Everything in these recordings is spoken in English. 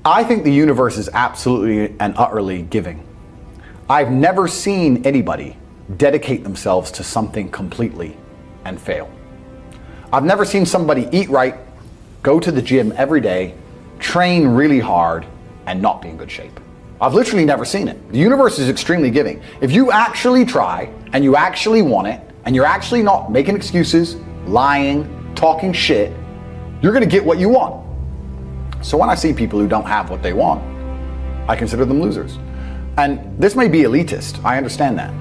I think the universe is absolutely and utterly giving. I've never seen anybody dedicate themselves to something completely and fail. I've never seen somebody eat right, go to the gym every day, train really hard, and not be in good shape. I've literally never seen it. The universe is extremely giving. If you actually try, and you actually want it, and you're actually not making excuses, lying, talking shit, you're gonna get what you want. So when I see people who don't have what they want, I consider them losers. And this may be elitist, I understand that.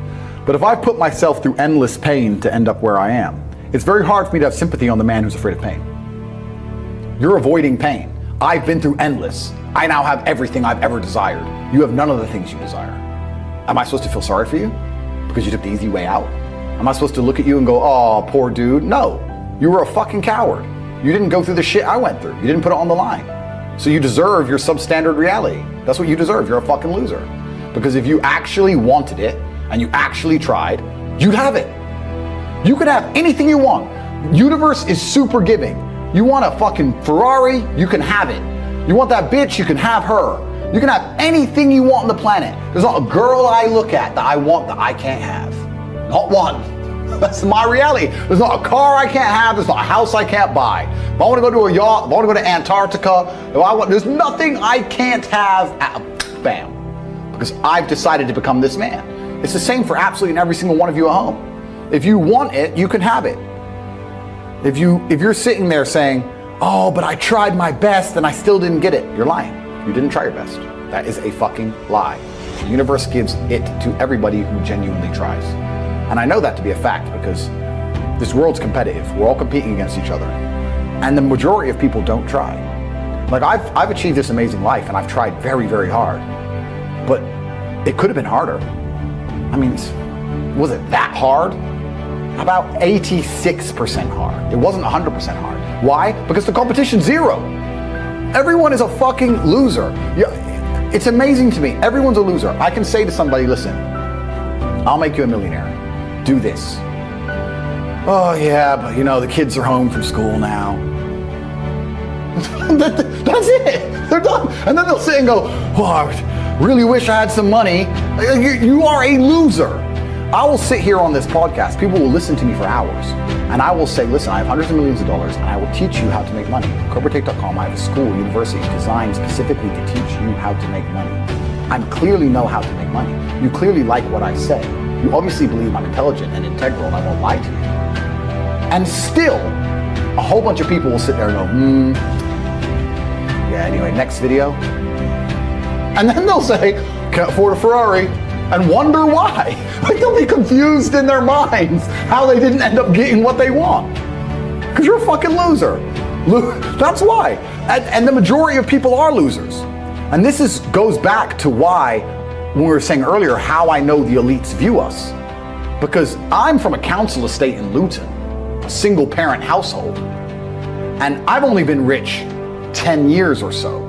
But if I put myself through endless pain to end up where I am, it's very hard for me to have sympathy on the man who's afraid of pain. You're avoiding pain. I've been through endless. I now have everything I've ever desired. You have none of the things you desire. Am I supposed to feel sorry for you because you took the easy way out? Am I supposed to look at you and go, oh, poor dude? No, you were a fucking coward. You didn't go through the shit I went through. You didn't put it on the line. So you deserve your substandard reality. That's what you deserve. You're a fucking loser. Because if you actually wanted it and you actually tried, you'd have it. You could have anything you want. Universe is super giving. You want a fucking Ferrari, you can have it. You want that bitch, you can have her. You can have anything you want on the planet. There's not a girl I look at that I want that I can't have. Not one. That's my reality. There's not a car I can't have. There's not a house I can't buy. If I want to go to a yacht, if I want to go to Antarctica, there's nothing I can't have. Bam. Because I've decided to become this man. It's the same for absolutely every single one of you at home. If you want it, you can have it. If you're sitting there saying, oh, but I tried my best and I still didn't get it, you're lying. You didn't try your best. That is a fucking lie. The universe gives it to everybody who genuinely tries. And I know that to be a fact because this world's competitive. We're all competing against each other. And the majority of people don't try. Like I've achieved this amazing life and I've tried very, very hard. But it could have been harder. I mean, was it that hard? About 86% hard. It wasn't 100% hard. Why? Because the competition's zero. Everyone is a fucking loser. It's amazing to me. Everyone's a loser. I can say to somebody, listen, I'll make you a millionaire. Do this. Oh yeah, but the kids are home from school now. That's it. They're done. And then they'll sit and go, oh, I really wish I had some money. You are a loser. I will sit here on this podcast. People will listen to me for hours. And I will say, listen, I have hundreds of millions of dollars and I will teach you how to make money. CobraTake.com, I have a school, university designed specifically to teach you how to make money. I clearly know how to make money. You clearly like what I say. You obviously believe I'm intelligent and integral and I won't lie to you. And still, a whole bunch of people will sit there and go, yeah, anyway, next video. And then they'll say, can't afford a Ferrari, and wonder why. Like they'll be confused in their minds how they didn't end up getting what they want. Because you're a fucking loser. That's why. And the majority of people are losers. And this goes back to why, when we were saying earlier, how I know the elites view us. Because I'm from a council estate in Luton, a single parent household. And I've only been rich 10 years or so.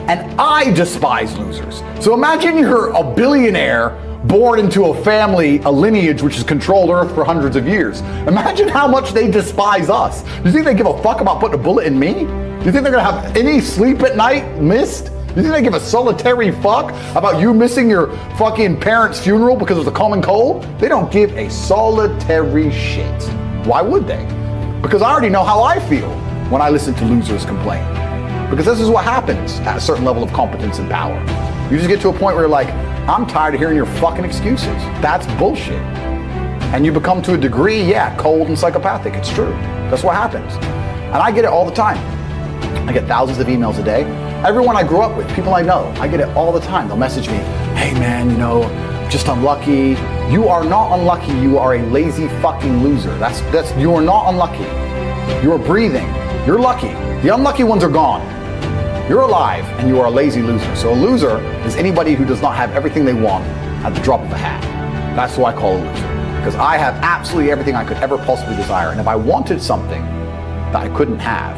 And I despise losers. So imagine you're a billionaire born into a family, a lineage which has controlled Earth for hundreds of years. Imagine how much they despise us. Do you think they give a fuck about putting a bullet in me? Do you think they're gonna have any sleep at night missed? Do you think they give a solitary fuck about you missing your fucking parents' funeral because of the common cold? They don't give a solitary shit. Why would they? Because I already know how I feel when I listen to losers complain. Because this is what happens at a certain level of competence and power. You just get to a point where you're like, I'm tired of hearing your fucking excuses. That's bullshit. And you become, to a degree, yeah, cold and psychopathic. It's true. That's what happens. And I get it all the time. I get thousands of emails a day. Everyone I grew up with, people I know, I get it all the time. They'll message me, hey man, just unlucky. You are not unlucky. You are a lazy fucking loser. You are not unlucky. You are breathing. You're lucky. The unlucky ones are gone. You're alive and you are a lazy loser. So a loser is anybody who does not have everything they want at the drop of a hat. That's who I call a loser. Because I have absolutely everything I could ever possibly desire. And if I wanted something that I couldn't have,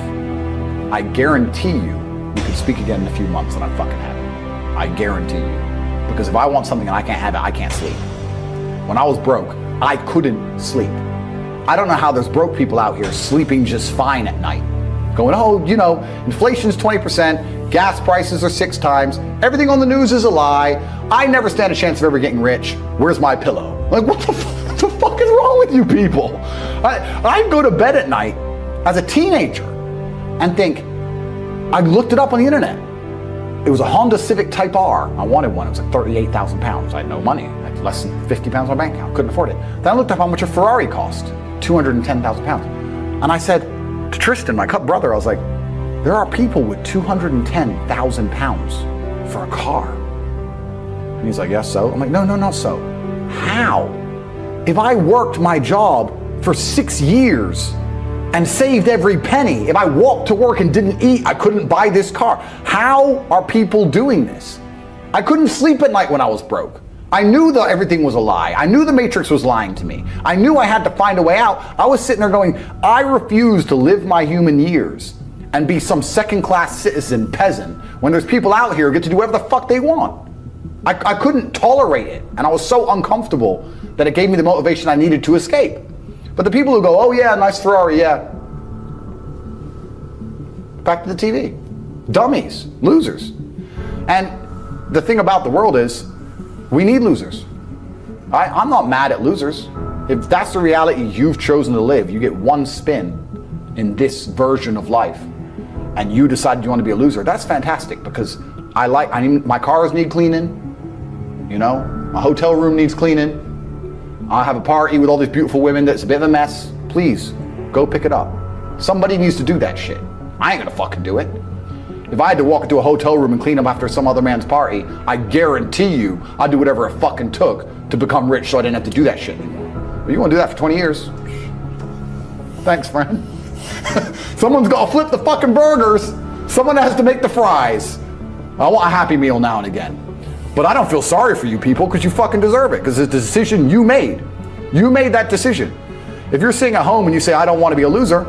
I guarantee you can speak again in a few months and I'm fucking happy. I guarantee you. Because if I want something and I can't have it, I can't sleep. When I was broke, I couldn't sleep. I don't know how there's broke people out here sleeping just fine at night. Going, inflation's 20%, Gas prices are 6 times. Everything on the news is a lie. I never stand a chance of ever getting rich. Where's my pillow? Like, what the fuck is wrong with you people? I go to bed at night as a teenager and think, I looked it up on the internet. It was a Honda Civic Type R. I wanted one. It was like 38,000 pounds. I had no money. I had less than 50 pounds in my bank account. Couldn't afford it. Then I looked up how much a Ferrari cost. 210,000 pounds. And I said to Tristan, my brother, I was like, there are people with 210,000 pounds for a car. And he's like, yes, so? I'm like, no, not so. How? If I worked my job for 6 years and saved every penny, if I walked to work and didn't eat, I couldn't buy this car. How are people doing this? I couldn't sleep at night when I was broke. I knew that everything was a lie. I knew the Matrix was lying to me. I knew I had to find a way out. I was sitting there going, I refuse to live my human years and be some second-class citizen peasant when there's people out here who get to do whatever the fuck they want. I couldn't tolerate it, and I was so uncomfortable that it gave me the motivation I needed to escape. But the people who go, oh yeah, nice Ferrari, yeah. Back to the TV. Dummies, losers. And the thing about the world is, we need losers. I'm not mad at losers. If that's the reality you've chosen to live, you get one spin in this version of life, and you decide you want to be a loser, that's fantastic, because my cars need cleaning, you know, my hotel room needs cleaning, I have a party with all these beautiful women that's a bit of a mess. Please, go pick it up. Somebody needs to do that shit. I ain't gonna fucking do it. If I had to walk into a hotel room and clean up after some other man's party, I guarantee you I'd do whatever it fucking took to become rich so I didn't have to do that shit anymore. But you wanna do that for 20 years? Thanks, friend. Someone's gotta flip the fucking burgers. Someone has to make the fries. I want a Happy Meal now and again. But I don't feel sorry for you people, because you fucking deserve it, because it's the decision you made. You made that decision. If you're sitting at home and you say, I don't want to be a loser,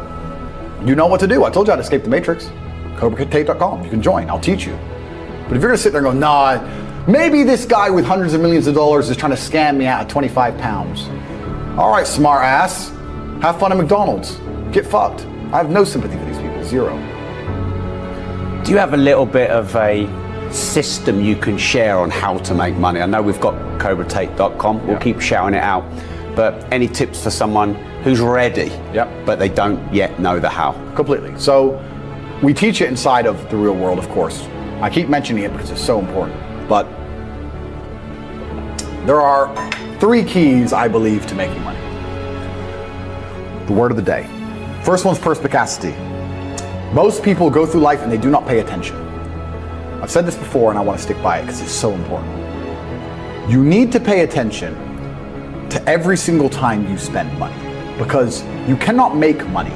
you know what to do. I told you how to escape the Matrix. CobraTate.com. You can join. I'll teach you. But if you're going to sit there and go, nah, maybe this guy with hundreds of millions of dollars is trying to scam me out of 25 pounds. All right, smart ass. Have fun at McDonald's. Get fucked. I have no sympathy for these people. Zero. Do you have a little bit of a system you can share on how to make money? I know we've got CobraTate.com. We'll keep shouting it out. But any tips for someone who's ready, but they don't yet know the how? Completely. So we teach it inside of the real world, of course. I keep mentioning it because it's so important. But there are 3 keys, I believe, to making money. The word of the day. First one's perspicacity. Most people go through life and they do not pay attention. I've said this before and I want to stick by it because it's so important. You need to pay attention to every single time you spend money, because you cannot make money.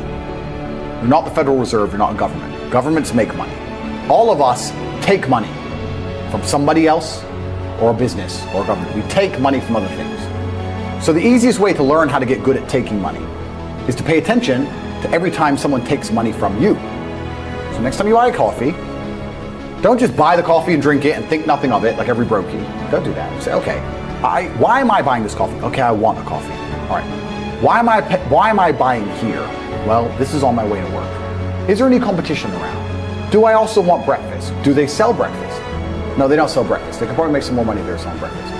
You're not the Federal Reserve, you're not a government. Governments make money. All of us take money from somebody else or a business or a government. We take money from other things. So the easiest way to learn how to get good at taking money is to pay attention to every time someone takes money from you. So next time you buy a coffee, don't just buy the coffee and drink it and think nothing of it like every brokey. Don't do that. Say, okay, why am I buying this coffee? Okay, I want a coffee. All right. Why am I buying here? Well, this is on my way to work. Is there any competition around? Do I also want breakfast? Do they sell breakfast? No, they don't sell breakfast. They could probably make some more money if they're selling breakfast.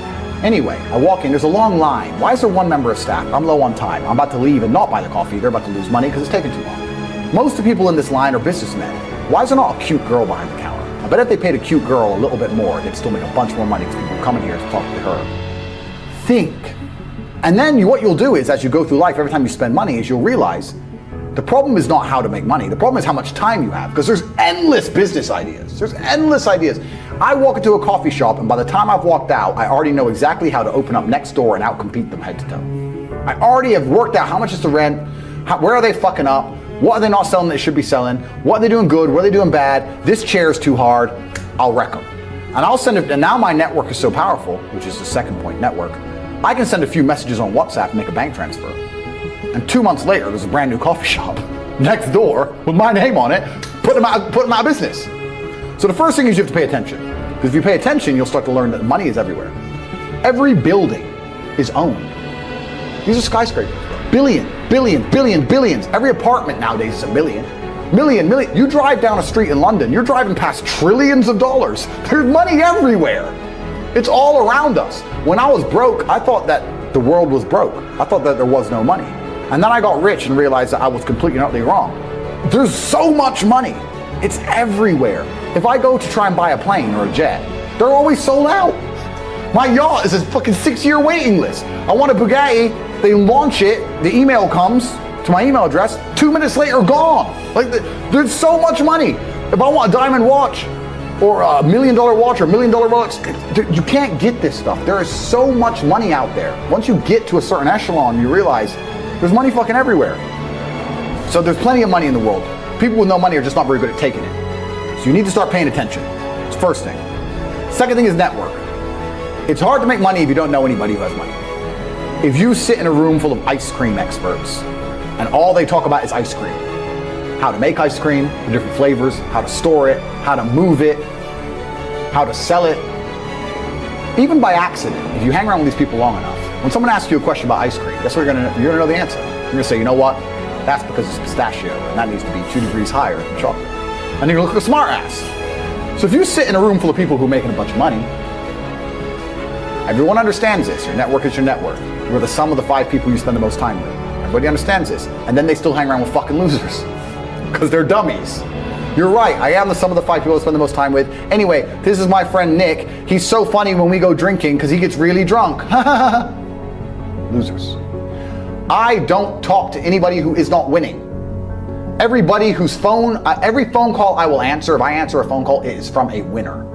Anyway, I walk in, there's a long line. Why is there one member of staff? I'm low on time. I'm about to leave and not buy the coffee. They're about to lose money because it's taking too long. Most of the people in this line are businessmen. Why is there not a cute girl behind the counter? I bet if they paid a cute girl a little bit more, they'd still make a bunch more money because people come in here to talk to her. Think. And then what you'll do is, as you go through life, every time you spend money, is you'll realize the problem is not how to make money. The problem is how much time you have, because there's endless business ideas. There's endless ideas. I walk into a coffee shop, and by the time I've walked out, I already know exactly how to open up next door and outcompete them head to toe. I already have worked out how much is the rent, where are they fucking up, what are they not selling that they should be selling, what are they doing good, what are they doing bad, this chair is too hard, I'll wreck them. And I'll send it, and now my network is so powerful, which is the second point, network, I can send a few messages on WhatsApp and make a bank transfer. And 2 months later, there's a brand new coffee shop next door with my name on it, put them out of business. So the first thing is you have to pay attention. Because if you pay attention, you'll start to learn that money is everywhere. Every building is owned. These are skyscrapers. Billions. Every apartment nowadays is $1 million. million. You drive down a street in London, you're driving past trillions of dollars. There's money everywhere. It's all around us. When I was broke, I thought that the world was broke. I thought that there was no money. And then I got rich and realized that I was completely and utterly wrong. There's so much money. It's everywhere. If I go to try and buy a plane or a jet, they're always sold out. My yacht is a fucking 6-year waiting list. I want a Bugatti, they launch it, the email comes to my email address, 2 minutes later, gone. Like, there's so much money. If I want a diamond watch, or a $1 million watch, or $1 million Rolex, you can't get this stuff. There is so much money out there. Once you get to a certain echelon, you realize there's money fucking everywhere. So there's plenty of money in the world. People with no money are just not very good at taking it. So you need to start paying attention. It's the first thing. Second thing is network. It's hard to make money if you don't know anybody who has money. If you sit in a room full of ice cream experts and all they talk about is ice cream, how to make ice cream, the different flavors, how to store it, how to move it, how to sell it, even by accident, if you hang around with these people long enough, when someone asks you a question about ice cream, guess what you're gonna know the answer. You're gonna say, you know what? That's because it's pistachio, and that needs to be 2 degrees higher than chocolate. And you're gonna look like a smart ass. So if you sit in a room full of people who are making a bunch of money, everyone understands this. Your network is your network. You're the sum of the 5 people you spend the most time with. Everybody understands this. And then they still hang around with fucking losers because they're dummies. You're right, I am the sum of the 5 people I spend the most time with. Anyway, this is my friend Nick. He's so funny when we go drinking because he gets really drunk. Losers. I don't talk to anybody who is not winning. Every phone call I will answer, if I answer a phone call, it is from a winner.